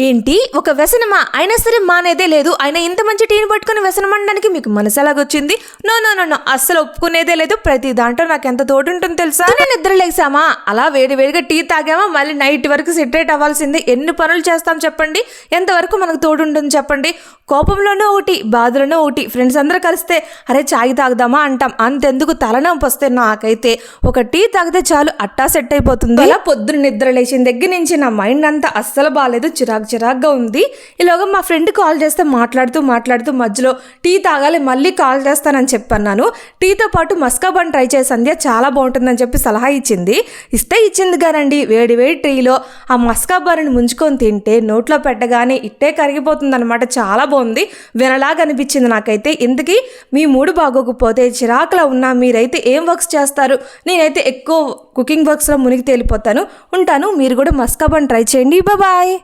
ఏంటి ఒక వ్యసనమా? అయినా సరే మానేదే లేదు. ఆయన ఇంత మంచి టీని పట్టుకుని వ్యసనం అనడానికి మీకు మనసు ఎలాగొచ్చింది? నో నో నో నో, అస్సలు ఒప్పుకునేదే లేదు. ప్రతి దాంట్లో నాకు ఎంత తోడు ఉంటుంది తెలుసా? నేను నిద్ర లేసామా, అలా వేడివేడిగా టీ తాగామా, మళ్ళీ నైట్ వరకు సెటరేట్ అవ్వాల్సిందే. ఎన్ని పనులు చేస్తాం చెప్పండి? ఎంతవరకు మనకు తోడు ఉంటుంది చెప్పండి? కోపంలోనూ ఒకటి, బాధలోనూ ఒకటి. ఫ్రెండ్స్ అందరూ కలిస్తే అరే చాయ్ తాగుదామా అంటాం. అంతెందుకు తలనొప్పి వస్తే నాకైతే ఒక టీ తాగితే చాలు, అట్టా సెట్ అయిపోతుంది. అలా పొద్దున్న నిద్ర లేచిన దగ్గర నుంచి నా మైండ్ అంతా అస్సలు బాగాలేదు, చిరాగ్గా ఉంది. ఇలాగ మా ఫ్రెండ్ కాల్ చేస్తే మాట్లాడుతూ మధ్యలో టీ తాగాలి, మళ్ళీ కాల్ చేస్తానని చెప్పన్నాను. టీతో పాటు మస్కాబాన్ ట్రై చేసి సంధ్య చాలా బాగుంటుందని చెప్పి సలహా ఇచ్చింది. ఇచ్చింది కానండి, వేడి టీలో ఆ మస్కాబాన్ని ముంచుకొని తింటే నోట్లో పెట్టగానే ఇట్టే కరిగిపోతుంది అనమాట. చాలా బాగుంది, వినలాగా అనిపించింది నాకైతే. ఇందుకీ మీ మూడు బాగోకపోతే చిరాకులా ఉన్నా మీరైతే ఏం వర్క్స్ చేస్తారు? నేనైతే ఎక్కువ కుకింగ్ వర్క్స్లో మునిగి తేలిపోతాను. ఉంటాను, మీరు కూడా మస్కాబాన్ ట్రై చేయండి. బాయ్.